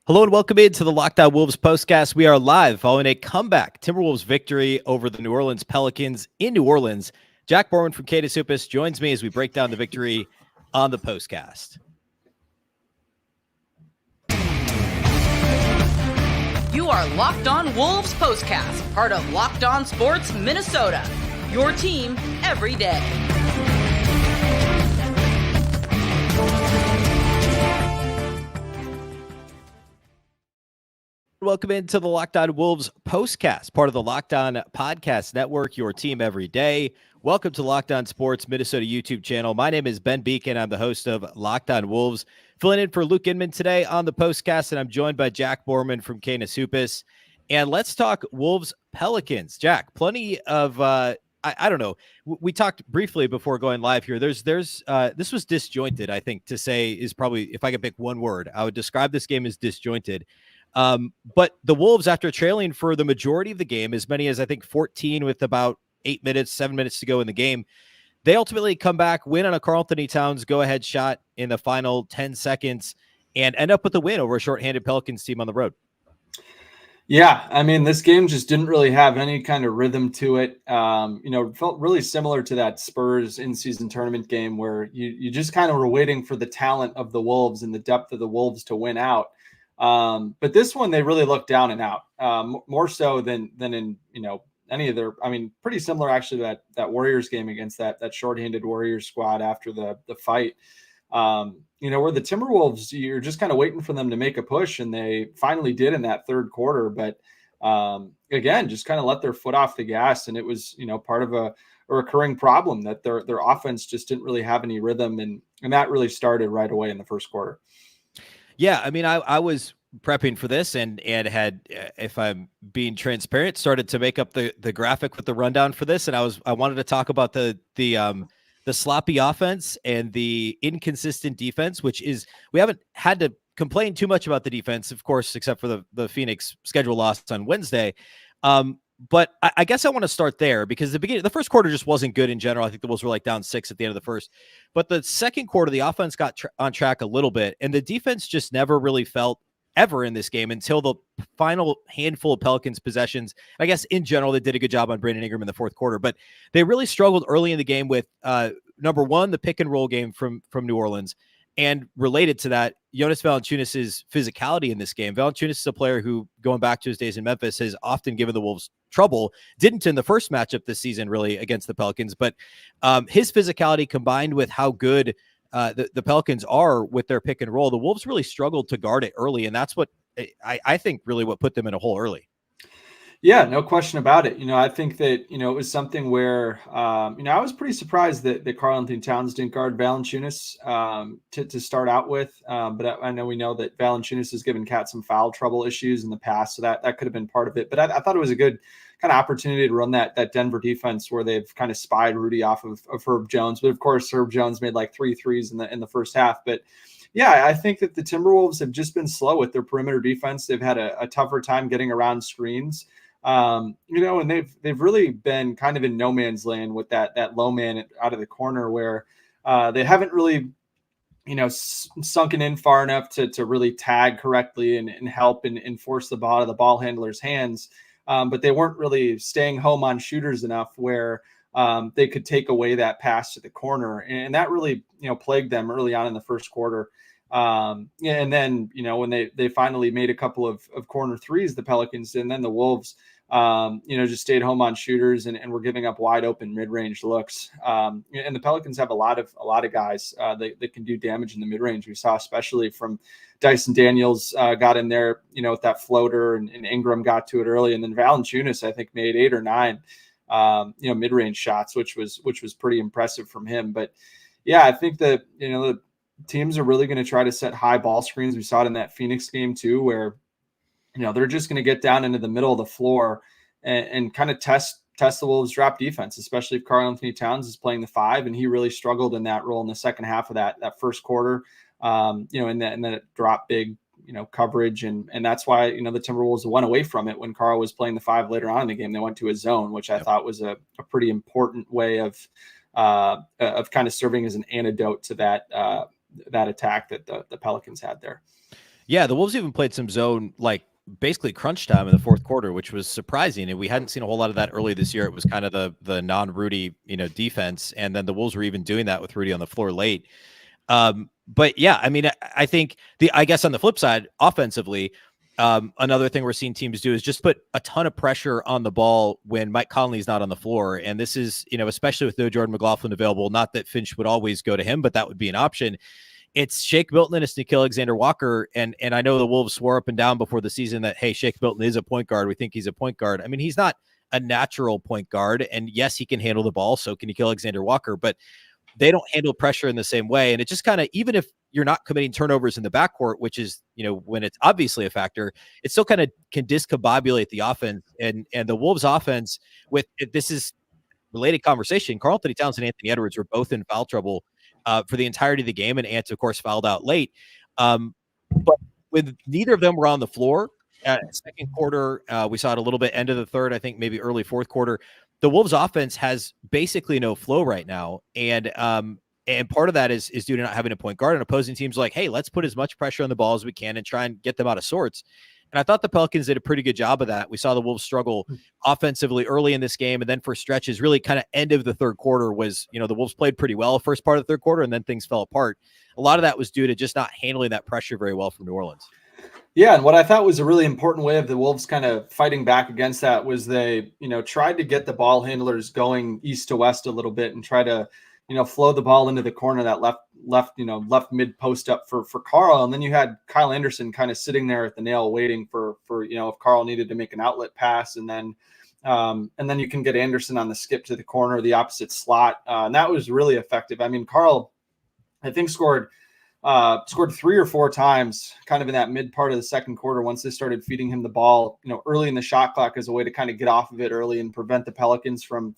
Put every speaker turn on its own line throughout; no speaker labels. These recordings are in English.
Hello and welcome into the Lockdown Wolves postcast. We are live following a comeback Timberwolves victory over the New Orleans Pelicans in New Orleans. Jack Borman from Supis joins me as we break down the victory on the postcast.
You are Locked On Wolves postcast, part of Locked On Sports Minnesota. Your team every day.
Welcome into the Locked On Wolves postcast, part of the Locked On Podcast Network, your team every day. Welcome to Locked On Sports Minnesota YouTube channel. My name is Ben Beecken. I'm the host of Locked On Wolves, filling in for Luke Inman today on the postcast, and I'm joined by Jack Borman from Supis. And let's talk Wolves Pelicans. Jack, plenty of I don't know. We talked briefly before going live here. This was disjointed, I think, to say is probably, if I could pick one word, I would describe this game as disjointed. But the Wolves, after trailing for the majority of the game, as many as I think 14 with about 7 minutes to go in the game, they ultimately come back, win on a Karl-Anthony Towns go-ahead shot in the final 10 seconds, and end up with a win over a shorthanded Pelicans team on the road.
Yeah, I mean, this game just didn't really have any kind of rhythm to it. It felt really similar to that Spurs in-season tournament game where you just kind of were waiting for the talent of the Wolves and the depth of the Wolves to win out. But this one, they really looked down and out, more so than in, any of their, pretty similar actually to that Warriors game against that shorthanded Warriors squad after the fight. Where the Timberwolves, you're just kind of waiting for them to make a push, and they finally did in that third quarter. But again, just kind of let their foot off the gas, and it was, part of a recurring problem that their offense just didn't really have any rhythm, and that really started right away in the first quarter.
Yeah, I was prepping for this and had, if I'm being transparent, started to make up the graphic with the rundown for this, and I wanted to talk about the sloppy offense and the inconsistent defense, which is, we haven't had to complain too much about the defense, of course, except for the Phoenix schedule loss on Wednesday. But I guess I want to start there because the first quarter just wasn't good in general. I think the Wolves were like down 6 at the end of the first, but the second quarter, the offense got on track a little bit, and the defense just never really felt ever in this game until the final handful of Pelicans possessions. I guess in general, they did a good job on Brandon Ingram in the fourth quarter, but they really struggled early in the game with number one, the pick and roll game from New Orleans. And related to that, Jonas Valanciunas' physicality in this game. Valanciunas is a player who, going back to his days in Memphis, has often given the Wolves trouble. Didn't in the first matchup this season, really, against the Pelicans. But his physicality combined with how good the Pelicans are with their pick and roll, the Wolves really struggled to guard it early. And that's what I think really what put them in a hole early.
Yeah, no question about it. I think that, it was something where, I was pretty surprised that Karl-Anthony Towns didn't guard Valanciunas to start out with. But I know we know that Valanciunas has given Cat some foul trouble issues in the past, so that could have been part of it. But I thought it was a good kind of opportunity to run that Denver defense where they've kind of spied Rudy off of Herb Jones. But of course, Herb Jones made like 3 threes in the first half. But yeah, I think that the Timberwolves have just been slow with their perimeter defense. They've had a tougher time getting around screens. And they've really been kind of in no man's land with that low man out of the corner where they haven't really, sunken in far enough to really tag correctly and help and force the ball out of the ball handler's hands. But they weren't really staying home on shooters enough where they could take away that pass to the corner. And that really, plagued them early on in the first quarter. And then, when they finally made a couple of corner threes, the Pelicans, and then the Wolves, just stayed home on shooters and were giving up wide open mid-range looks. And the Pelicans have a lot of guys that can do damage in the mid-range. We saw especially from Dyson Daniels got in there, with that floater, and Ingram got to it early. And then Valanciunas, I think, made 8 or 9, mid-range shots, which was pretty impressive from him. But yeah, I think that, the teams are really going to try to set high ball screens. We saw it in that Phoenix game too, where, they're just going to get down into the middle of the floor and kind of test the Wolves drop defense, especially if Karl-Anthony Towns is playing the 5, and he really struggled in that role in the second half of that first quarter. And then it dropped big, coverage. And that's why, the Timberwolves went away from it when Karl was playing the 5 later on in the game. They went to a zone, which I thought was a pretty important way of kind of serving as an antidote to that attack that the Pelicans had there.
Yeah, the Wolves even played some zone, like basically crunch time in the fourth quarter, which was surprising. And we hadn't seen a whole lot of that early this year. It was kind of the non-Rudy, defense. And then the Wolves were even doing that with Rudy on the floor late. But yeah, I mean, I think I guess on the flip side, offensively, another thing we're seeing teams do is just put a ton of pressure on the ball when Mike Conley's not on the floor. And this is, especially with no Jordan McLaughlin available, not that Finch would always go to him, but that would be an option. It's Shake Milton and it's Nickeil Alexander-Walker. And I know the Wolves swore up and down before the season that, hey, Shake Milton is a point guard. We think he's a point guard. I mean, he's not a natural point guard. And yes, he can handle the ball. So can Nickeil Alexander-Walker, but they don't handle pressure in the same way. And it just kind of, even if you're not committing turnovers in the backcourt, which is, when it's obviously a factor, it still kind of can discombobulate the offense. And the Wolves offense this is related conversation. Karl-Anthony Towns and Anthony Edwards were both in foul trouble for the entirety of the game. And Ant, of course, fouled out late. But with neither of them were on the floor, second quarter, we saw it a little bit end of the third, I think maybe early fourth quarter. The Wolves offense has basically no flow right now. And part of that is due to not having a point guard, and opposing teams like, hey, let's put as much pressure on the ball as we can and try and get them out of sorts. And I thought the Pelicans did a pretty good job of that. We saw the Wolves struggle offensively early in this game. And then for stretches, really kind of end of the third quarter was, the Wolves played pretty well first part of the third quarter, and then things fell apart. A lot of that was due to just not handling that pressure very well from New Orleans.
Yeah, and what I thought was a really important way of the Wolves kind of fighting back against that was they, tried to get the ball handlers going east to west a little bit and try to, flow the ball into the corner that left mid post up for Karl. And then you had Kyle Anderson kind of sitting there at the nail waiting for if Karl needed to make an outlet pass, and then you can get Anderson on the skip to the corner, the opposite slot. And that was really effective. I mean, Karl, I think scored 3 or 4 times kind of in that mid part of the second quarter once they started feeding him the ball, early in the shot clock as a way to kind of get off of it early and prevent the Pelicans from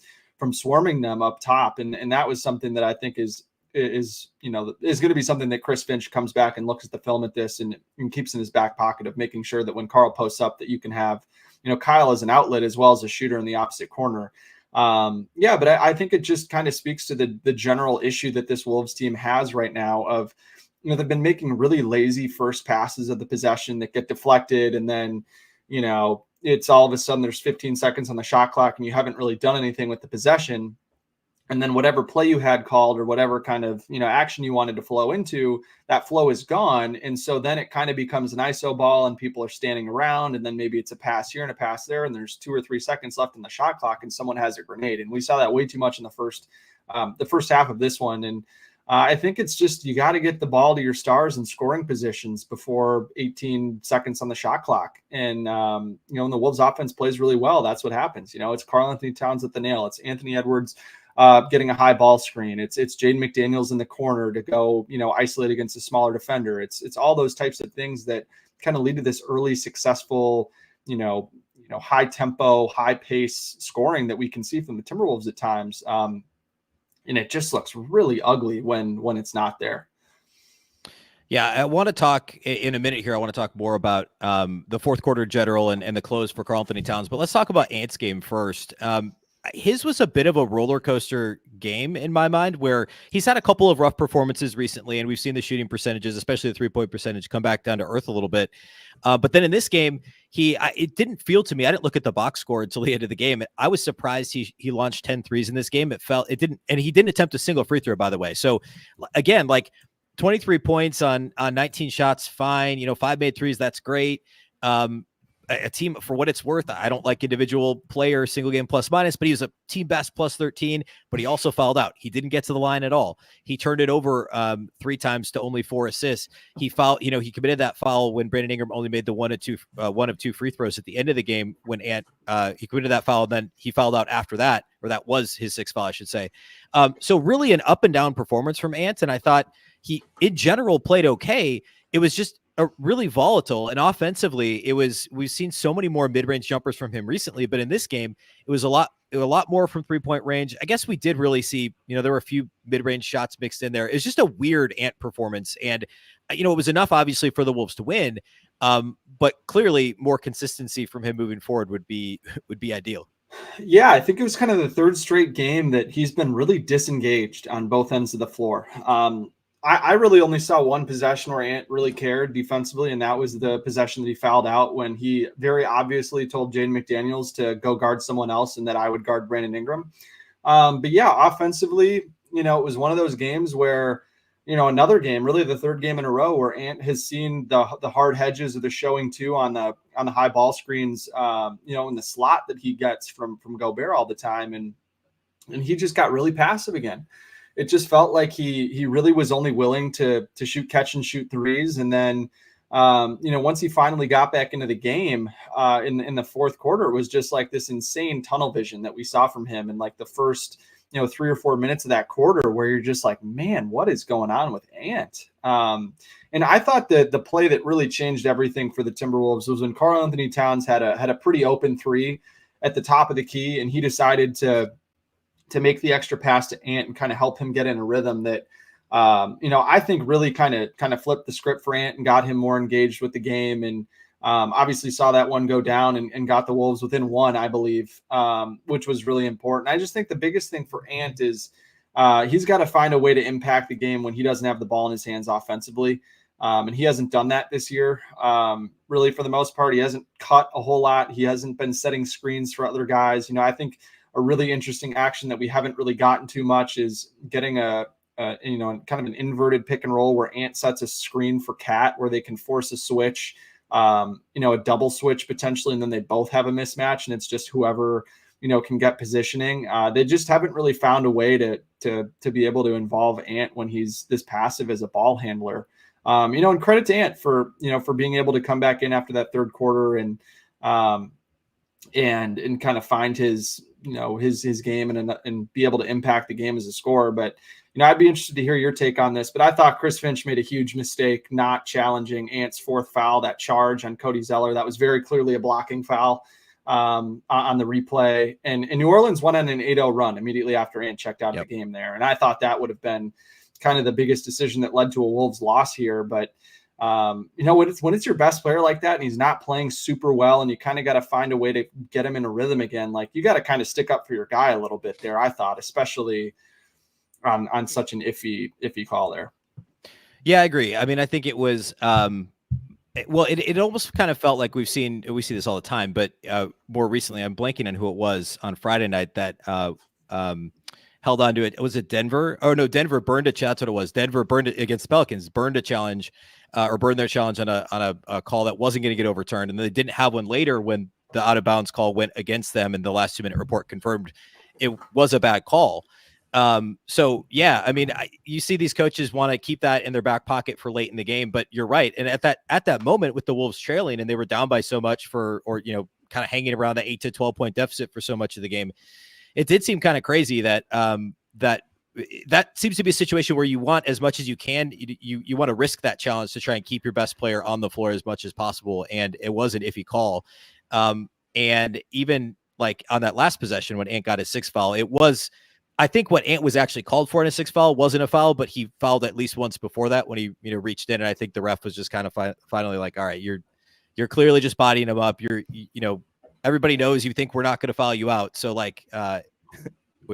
swarming them up top. And that was something that I think is going to be something that Chris Finch comes back and looks at the film at this and keeps in his back pocket of making sure that when Karl posts up that you can have, Kyle as an outlet as well as a shooter in the opposite corner. But I think it just kind of speaks to the general issue that this Wolves team has right now of, they've been making really lazy first passes of the possession that get deflected. And then, it's all of a sudden there's 15 seconds on the shot clock and you haven't really done anything with the possession. And then whatever play you had called or whatever kind of, action you wanted to flow into, that flow is gone. And so then it kind of becomes an ISO ball and people are standing around, and then maybe it's a pass here and a pass there, and there's 2 or 3 seconds left on the shot clock and someone has a grenade. And we saw that way too much in the first half of this one. And I think it's just, you got to get the ball to your stars in scoring positions before 18 seconds on the shot clock. And, when the Wolves offense plays really well, that's what happens. It's Karl-Anthony Towns at the nail. It's Anthony Edwards getting a high ball screen. It's Jaden McDaniels in the corner to go, isolate against a smaller defender. It's all those types of things that kind of lead to this early successful, high tempo, high pace scoring that we can see from the Timberwolves at times. And it just looks really ugly when it's not there.
Yeah, I want to talk in a minute here. I want to talk more about the fourth quarter general and the close for Karl-Anthony Towns. But let's talk about Ant's game first. His was a bit of a roller coaster game in my mind, where he's had a couple of rough performances recently, and we've seen the shooting percentages, especially the 3-point percentage, come back down to earth a little bit. But then in this game, it didn't feel to me, I didn't look at the box score until the end of the game. I was surprised he launched 10 threes in this game. And he didn't attempt a single free throw, by the way. So again, like 23 points on 19 shots, fine. 5 made threes, that's great. A team, for what it's worth, I don't like individual player single game plus minus, but he was a team best plus 13, but he also fouled out. He didn't get to the line at all. He turned it over 3 times to only 4 assists. He he committed that foul when Brandon Ingram only made the one of two free throws at the end of the game when Ant, he committed that foul. And then he fouled out after that, or that was his 6th foul, I should say. So really an up and down performance from Ant. And I thought he in general played okay. It was just really volatile, and offensively we've seen so many more mid-range jumpers from him recently, but in this game it was a lot more from 3-point range. I guess we did really see, there were a few mid-range shots mixed in there. It's just a weird Ant performance, and it was enough obviously for the Wolves to win, but clearly more consistency from him moving forward would be ideal.
Yeah, I think it was kind of the 3rd straight game that he's been really disengaged on both ends of the floor. I really only saw one possession where Ant really cared defensively, and that was the possession that he fouled out when he very obviously told Jaden McDaniels to go guard someone else and that I would guard Brandon Ingram. But yeah, offensively, it was one of those games where, another game, really the third game in a row where Ant has seen the hard hedges of the showing two on the high ball screens, in the slot that he gets from Gobert all the time. And he just got really passive again. It just felt like he really was only willing to shoot, catch and shoot threes. And then, once he finally got back into the game in the fourth quarter, it was just like this insane tunnel vision that we saw from him in like the first, 3 or 4 minutes of that quarter, where you're just like, man, what is going on with Ant? And I thought that the play that really changed everything for the Timberwolves was when Karl-Anthony Towns had a pretty open three at the top of the key, and he decided to make the extra pass to Ant and kind of help him get in a rhythm that, I think really kind of flipped the script for Ant and got him more engaged with the game. And obviously saw that one go down and got the Wolves within one, I believe, which was really important. I just think the biggest thing for Ant is he's got to find a way to impact the game when he doesn't have the ball in his hands offensively. And he hasn't done that this year. Really, for the most part, he hasn't cut a whole lot. He hasn't been setting screens for other guys. I think a really interesting action that we haven't really gotten too much is getting a kind of an inverted pick and roll where Ant sets a screen for Cat where they can force a switch, a double switch potentially, and then they both have a mismatch, and it's just whoever, can get positioning. They just haven't really found a way to be able to involve Ant when he's this passive as a ball handler. And credit to Ant for being able to come back in after that third quarter and kind of find his game and be able to impact the game as a scorer. But, I'd be interested to hear your take on this, but I thought Chris Finch made a huge mistake not challenging Ant's fourth foul, that charge on Cody Zeller. That was very clearly a blocking foul on the replay. And New Orleans went on an 8-0 run immediately after Ant checked out of the game there. And I thought that would have been kind of the biggest decision that led to a Wolves loss here. But, when it's your best player like that and he's not playing super well and you kind of got to find a way to get him in a rhythm again, like you got to kind of stick up for your guy a little bit there, I thought, especially on such an iffy call there.
Yeah, I agree. I mean, I think it was, it almost kind of felt like we see this all the time, but more recently, I'm blanking on who it was on Friday night that held on to it. Was it Denver? Oh no, Denver burned a challenge. That's what it was. Denver burned it against the Pelicans, burned a challenge or burned their challenge on a call that wasn't going to get overturned. And they didn't have one later when the out of bounds call went against them. And the last 2-minute report confirmed it was a bad call. So yeah, I mean, you see these coaches want to keep that in their back pocket for late in the game, but you're right. And at that moment with the Wolves trailing and they were down by so much kind of hanging around the 8 to 12 point deficit for so much of the game, it did seem kind of crazy that seems to be a situation where you want as much as you can. You want to risk that challenge to try and keep your best player on the floor as much as possible. And it was an iffy call. And even like on that last possession when Ant got his sixth foul, it was, I think what Ant was actually called for in a sixth foul wasn't a foul, but he fouled at least once before that when he, reached in. And I think the ref was just kind of finally like, all right, you're clearly just bodying him up. Everybody knows you think we're not going to foul you out. So like,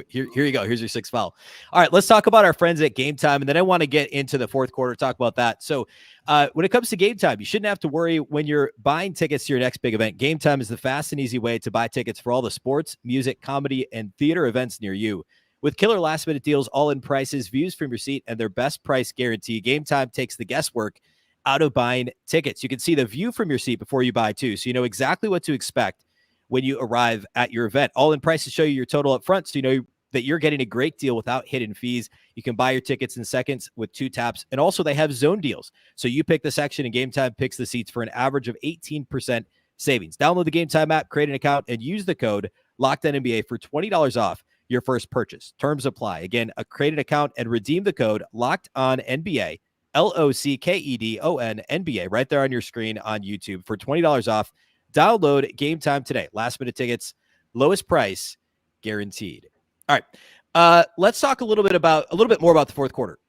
here you go. Here's your sixth foul. All right, let's talk about our friends at Gametime. And then I want to get into the fourth quarter, talk about that. So when it comes to Gametime, you shouldn't have to worry when you're buying tickets to your next big event. Gametime is the fast and easy way to buy tickets for all the sports, music, comedy, and theater events near you. With killer last-minute deals, all-in prices, views from your seat, and their best price guarantee, Gametime takes the guesswork out of buying tickets. You can see the view from your seat before you buy, too, so you know exactly what to expect when you arrive at your event. All-in prices show you your total up front, so you know that you're getting a great deal without hidden fees. You can buy your tickets in seconds with 2 taps, and also they have zone deals. So you pick the section, and Gametime picks the seats for an average of 18% savings. Download the Gametime app, create an account, and use the code LOCKEDONNBA for $20 off your first purchase. Terms apply. Again, create an account and redeem the code LOCKEDONNBA, LOCKEDON NBA, right there on your screen on YouTube for $20 off. Download Gametime today. Last minute tickets, lowest price guaranteed. All right. Let's talk a little bit more about the fourth quarter.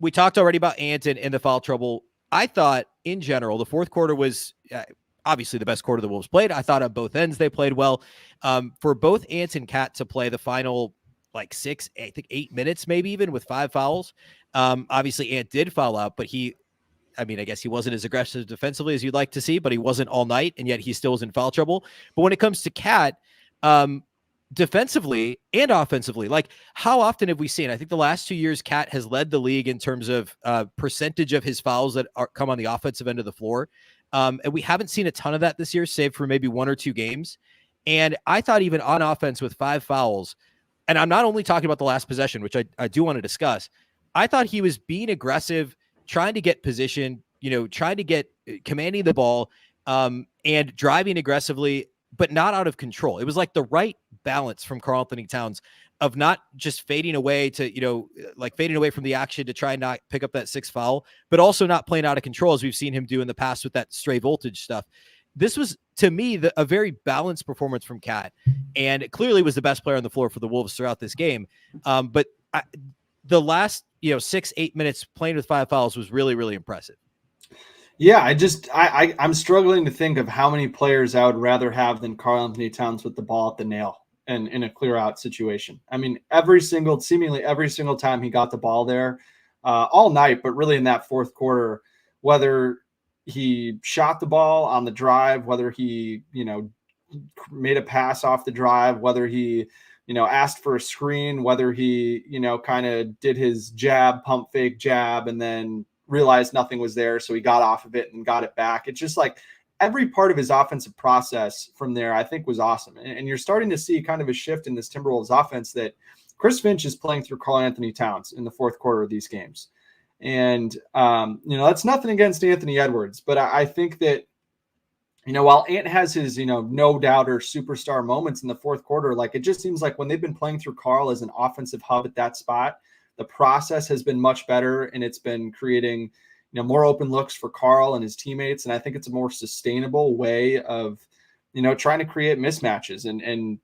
We talked already about Ant and the foul trouble. I thought in general, the fourth quarter was obviously the best quarter the Wolves played. I thought on both ends they played well. For both Ant and Cat to play the final like 6, I think 8 minutes, maybe even with 5 fouls. Obviously Ant did foul out, but I guess he wasn't as aggressive defensively as you'd like to see, but he wasn't all night, and yet he still was in foul trouble. But when it comes to Cat, defensively and offensively, like how often have we seen? I think the last 2 years, Cat has led the league in terms of percentage of his fouls that come on the offensive end of the floor. And we haven't seen a ton of that this year, save for maybe 1 or 2 games. And I thought even on offense with 5 fouls, and I'm not only talking about the last possession, which I do want to discuss, I thought he was being aggressive, trying to get position, trying to get commanding the ball, and driving aggressively, but not out of control. It was like the right balance from Karl-Anthony Towns of not just fading away to, like fading away from the action to try and not pick up that 6th foul, but also not playing out of control as we've seen him do in the past with that stray voltage stuff. This was, to me, a very balanced performance from Cat, and it clearly was the best player on the floor for the Wolves throughout this game. But the last, 6-8 minutes playing with 5 fouls was really, really impressive.
Yeah, I'm struggling to think of how many players I would rather have than Karl-Anthony Towns with the ball at the nail and in a clear out situation. I mean, seemingly every single time he got the ball there all night, but really in that fourth quarter, whether he shot the ball on the drive, whether he, made a pass off the drive, whether he, asked for a screen, whether he, kind of did his pump fake jab, and then realized nothing was there. So he got off of it and got it back. It's just like every part of his offensive process from there, I think, was awesome. And you're starting to see kind of a shift in this Timberwolves offense that Chris Finch is playing through Karl-Anthony Towns in the fourth quarter of these games. And, that's nothing against Anthony Edwards, but I think that, while Ant has his, no doubter superstar moments in the fourth quarter, like it just seems like when they've been playing through Karl as an offensive hub at that spot, the process has been much better, and it's been creating, more open looks for Karl and his teammates. And I think it's a more sustainable way of, trying to create mismatches and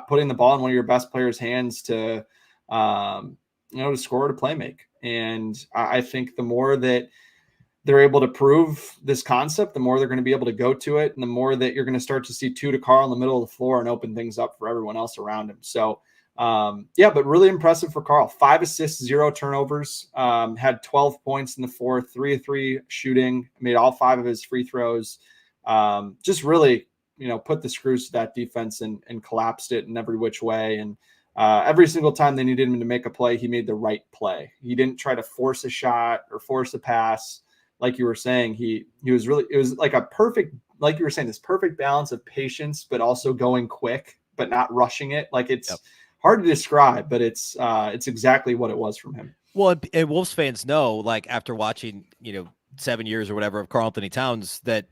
putting the ball in one of your best players' hands to, to score, to play make. And I think the more that they're able to prove this concept, the more they're going to be able to go to it, and the more that you're going to start to see 2 to Karl in the middle of the floor and open things up for everyone else around him. So, but really impressive for Karl. 5 assists, 0 turnovers, had 12 points in the fourth, 3 of 3 shooting, made all 5 of his free throws. Just really, put the screws to that defense and collapsed it in every which way. And every single time they needed him to make a play, he made the right play. He didn't try to force a shot or force a pass. Like you were saying, it was like a perfect, like you were saying, this perfect balance of patience, but also going quick, but not rushing it. Like it's hard to describe, but it's exactly what it was from him.
Well, and Wolves fans know, like after watching, 7 years or whatever of Karl-Anthony Towns, that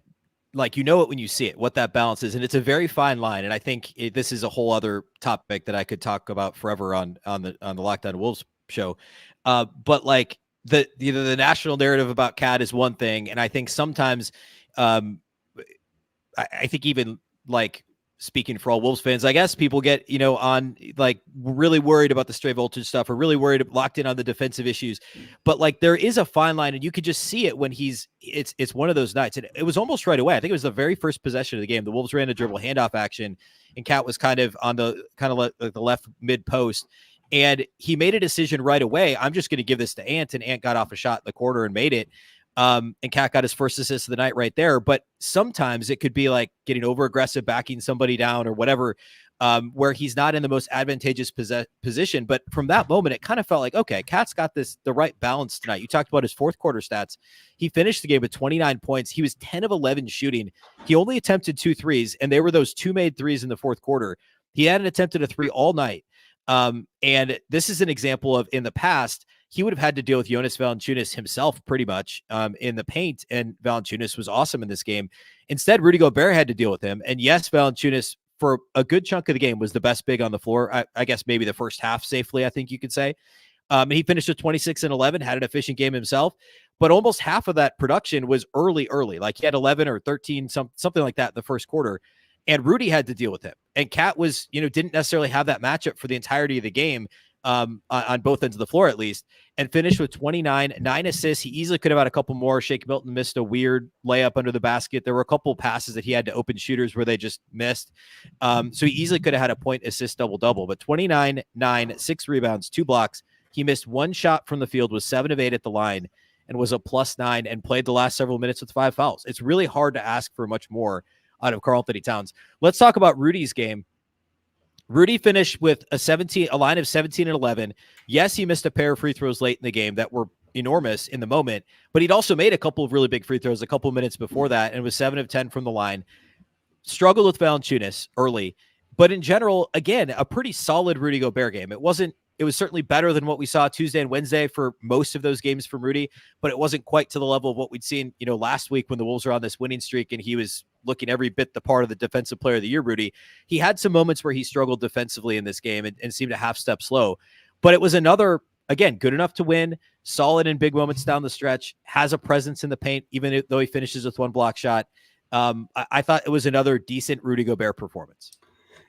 like, it when you see it, what that balance is. And it's a very fine line. And I think this is a whole other topic that I could talk about forever on the Locked On Wolves show. But like the national narrative about Cat is one thing. And I think sometimes I think even like speaking for all Wolves fans, I guess people get, on like really worried about the stray voltage stuff or really locked in on the defensive issues. But like there is a fine line, and you could just see it when it's one of those nights. And it was almost right away. I think it was the very first possession of the game. The Wolves ran a dribble handoff action, and Cat was kind of on the left mid post. And he made a decision right away. I'm just going to give this to Ant, and Ant got off a shot in the corner and made it. And Cat got his first assist of the night right there. But sometimes it could be like getting over aggressive, backing somebody down or whatever, where he's not in the most advantageous position. But from that moment, it kind of felt like, okay, Cat's got the right balance tonight. You talked about his fourth quarter stats. He finished the game with 29 points. He was 10 of 11 shooting. He only attempted 2 threes, and they were those 2 made threes in the fourth quarter. He hadn't attempted a 3 all night. And this is an example of, in the past, he would have had to deal with Jonas Valanciunas himself pretty much in the paint, and Valanciunas was awesome in this game. Instead, Rudy Gobert had to deal with him. And yes, Valanciunas, for a good chunk of the game, was the best big on the floor. I guess maybe the first half safely, I think you could say. And he finished with 26 and 11, had an efficient game himself. But almost half of that production was early. Like he had 11 or 13, something like that in the first quarter. And Rudy had to deal with him. And Cat was, didn't necessarily have that matchup for the entirety of the game. on both ends of the floor at least, and finished with 29, 9 assists. He easily could have had a couple more. Shake Milton missed a weird layup under the basket. There were a couple passes that he had to open shooters where they just missed. So he easily could have had a point assist double-double, but 29, 9, 6 rebounds, 2 blocks. He missed 1 shot from the field, was 7 of 8 at the line, and was a +9 and played the last several minutes with 5 fouls. It's really hard to ask for much more out of Karl-Anthony Towns. Let's talk about Rudy's game. Rudy finished with a line of 17 and 11. Yes, he missed a pair of free throws late in the game that were enormous in the moment, but he'd also made a couple of really big free throws a couple of minutes before that and was 7 of 10 from the line. Struggled with Valanciunas early, but in general, again, a pretty solid Rudy Gobert game. It was certainly better than what we saw Tuesday and Wednesday for most of those games from Rudy, but it wasn't quite to the level of what we'd seen, last week when the Wolves were on this winning streak and he was looking every bit the part of the defensive player of the year, Rudy. He had some moments where he struggled defensively in this game and seemed a half step slow, but it was another, again, good enough to win, solid in big moments down the stretch, has a presence in the paint, even though he finishes with 1 block shot. I thought it was another decent Rudy Gobert performance.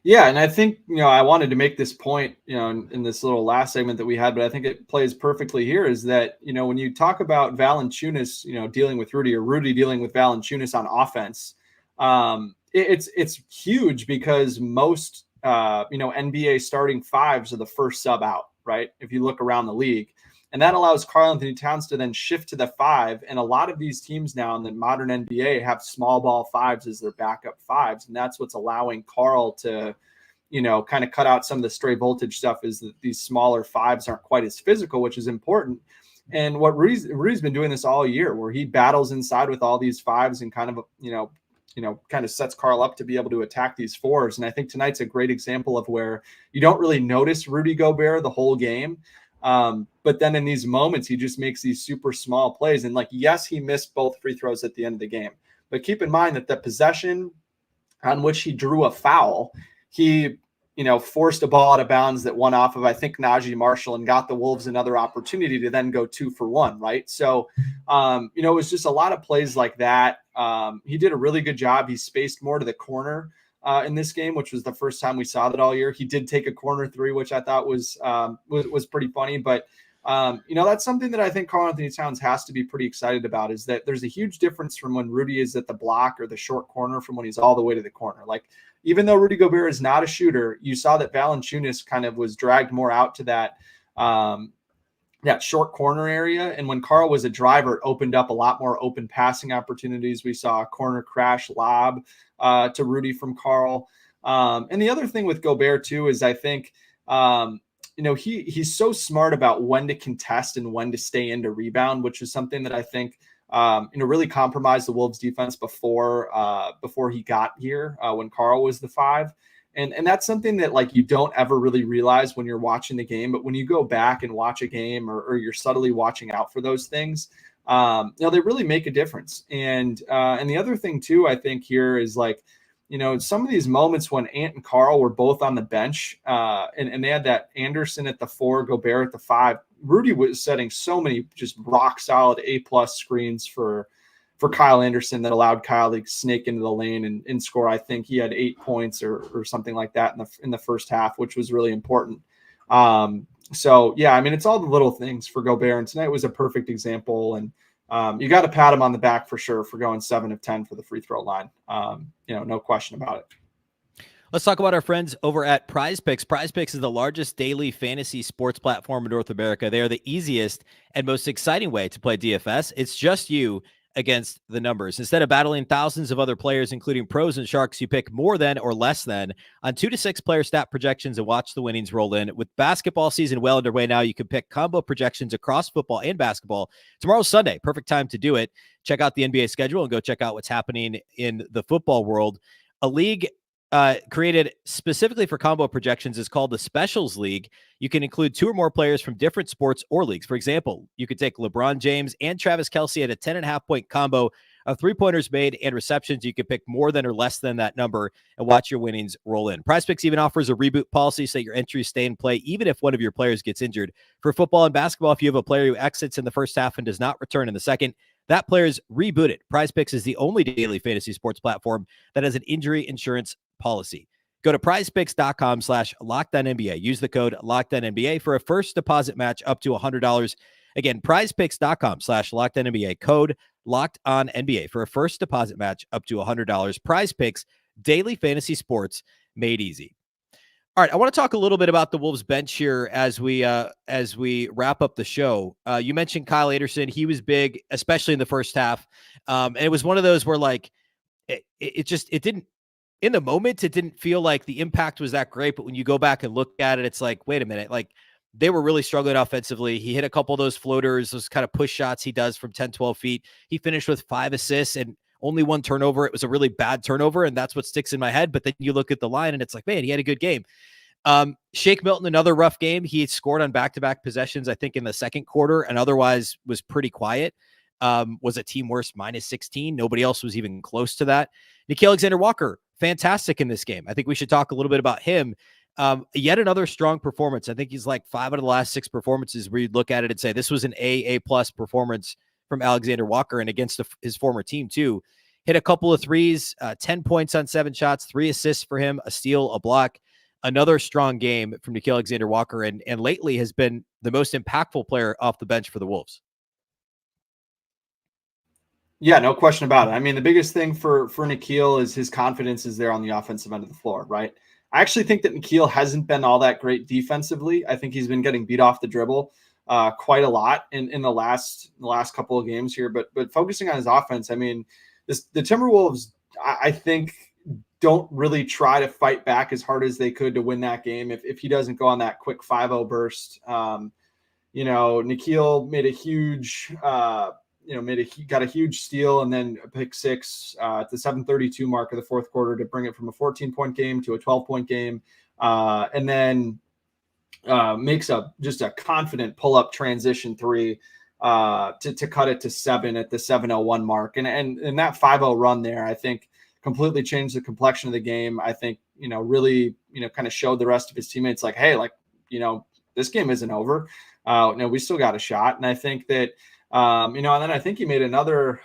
Yeah, and I think, I wanted to make this point, in this little last segment that we had, but I think it plays perfectly here is that, when you talk about Valanciunas, dealing with Rudy or Rudy dealing with Valanciunas on offense, it's huge because most, NBA starting 5s are the first sub out, right? If you look around the league. And that allows Karl-Anthony Towns to then shift to the 5. And a lot of these teams now in the modern NBA have small ball 5s as their backup 5s. And that's what's allowing Karl to, kind of cut out some of the stray voltage stuff is that these smaller 5s aren't quite as physical, which is important. And what Rudy's been doing this all year where he battles inside with all these 5s and kind of, kind of sets Karl up to be able to attack these 4s. And I think tonight's a great example of where you don't really notice Rudy Gobert the whole game. But then in these moments, he just makes these super small plays. And yes, he missed both free throws at the end of the game, but keep in mind that the possession on which he drew a foul, he, forced a ball out of bounds that went off of, I think, Najee Marshall and got the Wolves another opportunity to then go 2 for 1. Right. So, it was just a lot of plays like that. He did a really good job. He spaced more to the corner in this game, which was the first time we saw that all year. He did take a corner 3, which I thought was pretty funny. But, that's something that I think Karl-Anthony Towns has to be pretty excited about is that there's a huge difference from when Rudy is at the block or the short corner from when he's all the way to the corner. Even though Rudy Gobert is not a shooter, you saw that Valanciunas kind of was dragged more out to that short corner area. And when Karl was a driver, it opened up a lot more open passing opportunities. We saw a corner crash lob to Rudy from Karl. And the other thing with Gobert too, is I think, he's so smart about when to contest and when to stay in to rebound, which is something that I think, really compromised the Wolves defense before he got here when Karl was the 5. And that's something that you don't ever really realize when you're watching the game. But when you go back and watch a game or you're subtly watching out for those things, they really make a difference. And the other thing too, I think here is some of these moments when Ant and Karl were both on the bench and they had that Anderson at the 4, Gobert at the 5. Rudy was setting so many just rock solid A+ screens for Kyle Anderson that allowed Kyle to snake into the lane and score. I think he had 8 points or something like that in the first half, which was really important. So yeah, I mean, it's all the little things for Gobert, and tonight was a perfect example. And you got to pat him on the back for sure for going 7 of 10 for the free throw line. No question about it.
Let's talk about our friends over at PrizePicks. PrizePicks is the largest daily fantasy sports platform in North America. They are the easiest and most exciting way to play DFS. It's just you against the numbers. Instead of battling thousands of other players, including pros and sharks, you pick more than or less than on 2 to 6 player stat projections and watch the winnings roll in. With basketball season well underway now, you can pick combo projections across football and basketball. Tomorrow's Sunday, perfect time to do it. Check out the NBA schedule and go check out what's happening in the football world. A league created specifically for combo projections is called the Specials League. You can include 2 or more players from different sports or leagues. For example, you could take LeBron James and Travis Kelce at a 10.5 point combo of 3-pointers made and receptions. You could pick more than or less than that number and watch your winnings roll in. PrizePicks even offers a reboot policy so that your entries stay in play even if one of your players gets injured. For football and basketball, if you have a player who exits in the first half and does not return in the second, that player is rebooted. PrizePicks is the only daily fantasy sports platform that has an injury insurance policy. Go to prizepicks.com/LockedOnNBA. Use the code LockedOnNBA for a first deposit match up to $100. Again, prizepicks.com/LockedOnNBA. Code LockedOnNBA for a first deposit match up to $100. PrizePicks, daily fantasy sports made easy. All right, I want to talk a little bit about the Wolves bench here as we wrap up the show. You mentioned Kyle Anderson. He was big, especially in the first half. And it was one of those where like it didn't, in the moment, it didn't feel like the impact was that great. But when you go back and look at it, it's like, wait a minute, like they were really struggling offensively. He hit a couple of those floaters, those kind of push shots he does from 10, 12 feet. He finished with 5 assists and only 1 turnover. It was a really bad turnover, and that's what sticks in my head. But then you look at the line, and it's like, man, he had a good game. Shake Milton, another rough game. He had scored on back-to-back possessions, I think, in the second quarter, and otherwise was pretty quiet. Was a team worst -16. Nobody else was even close to that. Nickeil Alexander-Walker, fantastic in this game. I think we should talk a little bit about him. Yet another strong performance. I think he's like 5 out of the last 6 performances where you'd look at it and say, this was an A+ performance from Alexander Walker, and against his former team too. Hit a couple of threes, 10 points on 7 shots, 3 assists for him, a steal, a block. Another strong game from Nickeil Alexander-Walker, and lately has been the most impactful player off the bench for the Wolves.
Yeah, no question about it. I mean, the biggest thing for Nickeil is his confidence is there on the offensive end of the floor, right? I actually think that Nickeil hasn't been all that great defensively. I think he's been getting beat off the dribble quite a lot in the last couple of games here. But focusing on his offense, I mean, the Timberwolves, I think, don't really try to fight back as hard as they could to win that game. If he doesn't go on that quick 5-0 burst, Nickeil made a huge, got a huge steal and then a pick 6 at the 7:32 mark of the fourth quarter to bring it from a 14-point game to a 12-point game. And then makes just a confident pull-up transition 3 to cut it to 7 at the 7:01 mark. And that 5-0 run there, I think, completely changed the complexion of the game. I think, really, kind of showed the rest of his teammates like, hey, like, this game isn't over. We still got a shot. And I think that, and then I think he made another,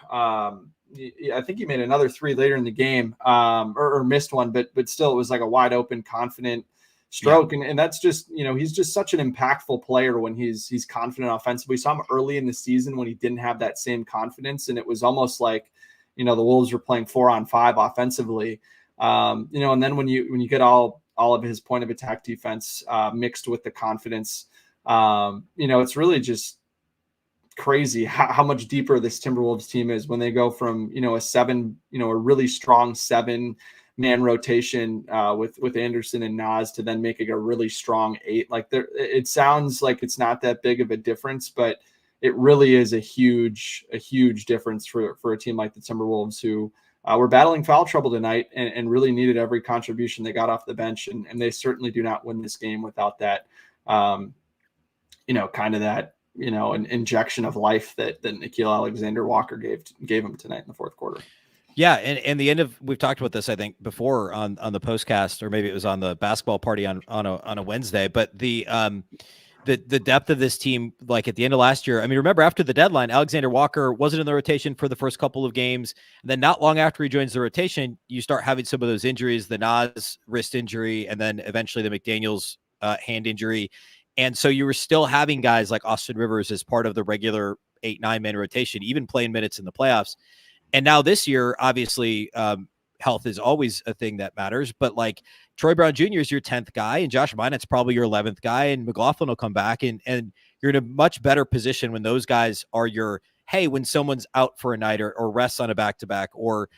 3 later in the game, or missed one, but still it was like a wide open, confident stroke. Yeah. And that's just, he's just such an impactful player when he's confident offensively. We saw him early in the season when he didn't have that same confidence. And it was almost like, the Wolves were playing 4-on-5 offensively. And then when you get all of his point of attack defense mixed with the confidence, it's really just crazy how much deeper this Timberwolves team is when they go from, a really strong 7-man rotation with Anderson and Nas to then making a really strong 8. Like it sounds like it's not that big of a difference, but it really is a huge difference for a team like the Timberwolves, who were battling foul trouble tonight and really needed every contribution they got off the bench. And they certainly do not win this game without that, kind of that, an injection of life that Nickeil Alexander-Walker gave him tonight in the fourth quarter.
Yeah, and the end of, we've talked about this, I think, before on the postcast, or maybe it was on the basketball party on a Wednesday, but the depth of this team, like at the end of last year, I mean, remember after the deadline, Alexander Walker wasn't in the rotation for the first couple of games. And then not long after he joins the rotation, you start having some of those injuries, the Nas wrist injury, and then eventually the McDaniels hand injury. And so you were still having guys like Austin Rivers as part of the regular 8-9-man rotation, even playing minutes in the playoffs. And now this year, obviously, health is always a thing that matters, but like Troy Brown Jr. is your 10th guy, and Josh Minot's probably your 11th guy, and McLaughlin will come back, and you're in a much better position when those guys are your, hey, when someone's out for a night or rests on a back-to-back or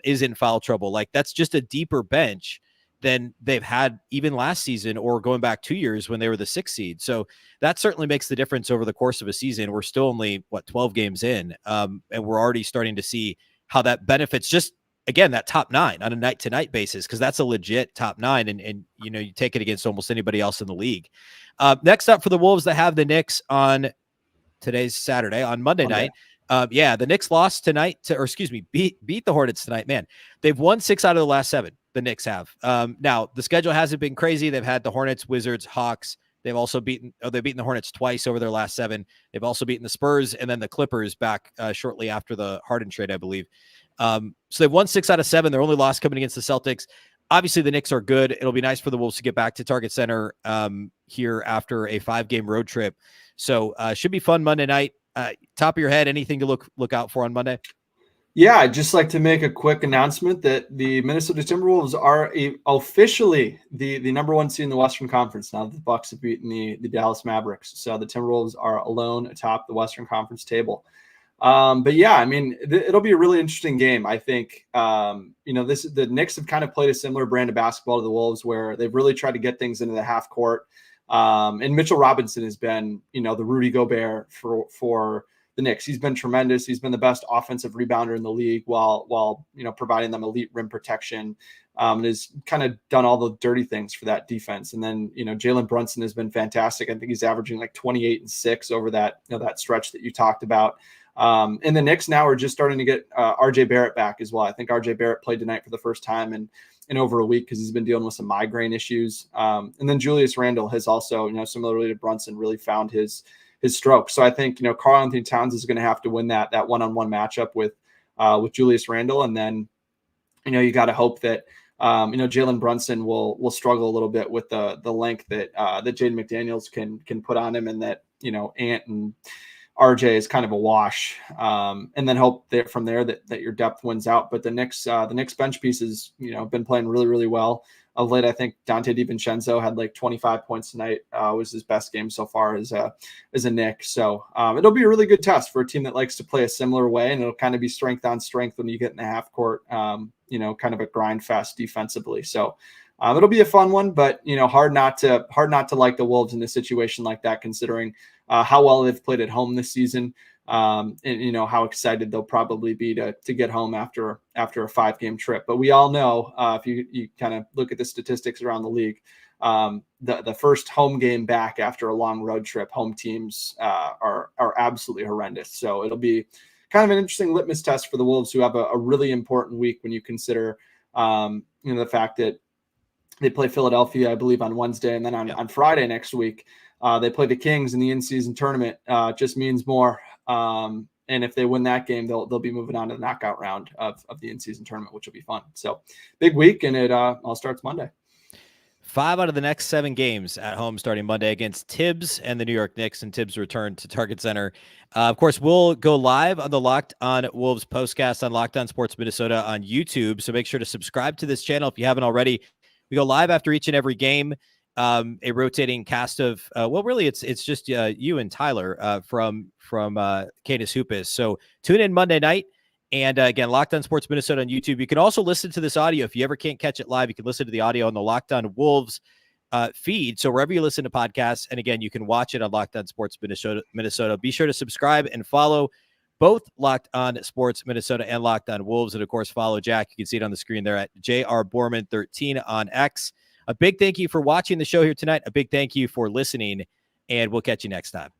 is in foul trouble. Like that's just a deeper bench than they've had even last season or going back 2 years when they were the 6th seed. So that certainly makes the difference over the course of a season. We're still only 12 games in, and we're already starting to see how that benefits just, again, that top 9 on a night-to-night basis, because that's a legit top 9, and you take it against almost anybody else in the league. Next up for the Wolves, that have the Knicks on today's Saturday, on Monday night. The Knicks lost tonight beat the Hornets tonight. Man, they've won 6 out of the last 7. The Knicks have. Now the schedule hasn't been crazy. They've had the Hornets, Wizards, Hawks. They've also beaten the Hornets twice over their last 7. They've also beaten the Spurs and then the Clippers back shortly after the Harden trade, I believe. So they've won 6 out of 7. Their only loss coming against the Celtics. obviously the Knicks are good. It'll be nice for the Wolves to get back to Target Center here after a 5-game road trip. So should be fun Monday night. Top of your head, anything to look out for on Monday?
Yeah, I'd just like to make a quick announcement that the Minnesota Timberwolves are officially the number 1 seed in the Western Conference now that the Bucks have beaten the Dallas Mavericks. So the Timberwolves are alone atop the Western Conference table. But yeah, I mean, it'll be a really interesting game. I think, the Knicks have kind of played a similar brand of basketball to the Wolves, where they've really tried to get things into the half court. And Mitchell Robinson has been, the Rudy Gobert for the Knicks. He's been tremendous. He's been the best offensive rebounder in the league while providing them elite rim protection. And has kind of done all the dirty things for that defense. And then, Jalen Brunson has been fantastic. I think he's averaging like 28 and 6 over that, that stretch that you talked about. And the Knicks now are just starting to get RJ Barrett back as well. I think RJ Barrett played tonight for the first time in over a week because he's been dealing with some migraine issues. And then Julius Randle has also, similarly to Brunson, really found his stroke. So I think, Karl-Anthony Towns is going to have to win that one-on-one matchup with Julius Randle. And then, you got to hope that, Jalen Brunson will struggle a little bit with the length that Jaden McDaniels can put on him, and that, Ant and RJ is kind of a wash, and then hope that from there that your depth wins out. But the Knicks bench pieces, been playing really, really well of late. I think Dante DiVincenzo had like 25 points tonight, was his best game so far as a Knick. So it'll be a really good test for a team that likes to play a similar way, and it'll kind of be strength on strength when you get in the half court, kind of a grind fest defensively. So it'll be a fun one, but hard not to like the Wolves in a situation like that, considering how well they've played at home this season, and how excited they'll probably be to get home after a 5-game trip. But we all know, if you kind of look at the statistics around the league, the first home game back after a long road trip, home teams are absolutely horrendous. So it'll be kind of an interesting litmus test for the Wolves, who have a really important week when you consider the fact that they play Philadelphia, I believe, on Wednesday, and then on Friday next week, they play the Kings in the in-season tournament. Just means more. And if they win that game, they'll be moving on to the knockout round of the in-season tournament, which will be fun. So big week, and it all starts Monday.
5 out of the next 7 games at home starting Monday against Tibbs and the New York Knicks, and Tibbs return to Target Center. Of course, we'll go live on the Locked On Wolves postcast on Locked On Sports Minnesota on YouTube. So make sure to subscribe to this channel if you haven't already. We go live after each and every game. A rotating cast of really it's just you and Tyler from Canis Hoopus. So tune in Monday night, and again, Locked On Sports Minnesota on YouTube. You can also listen to this audio if you ever can't catch it live. You can listen to the audio on the Locked On Wolves feed. So wherever you listen to podcasts, and again, you can watch it on Locked On Sports Minnesota. Be sure to subscribe and follow both Locked On Sports Minnesota and Locked On Wolves, and of course follow Jack. You can see it on the screen there at JR Borman 13 on X. A big thank you for watching the show here tonight. A big thank you for listening, and we'll catch you next time.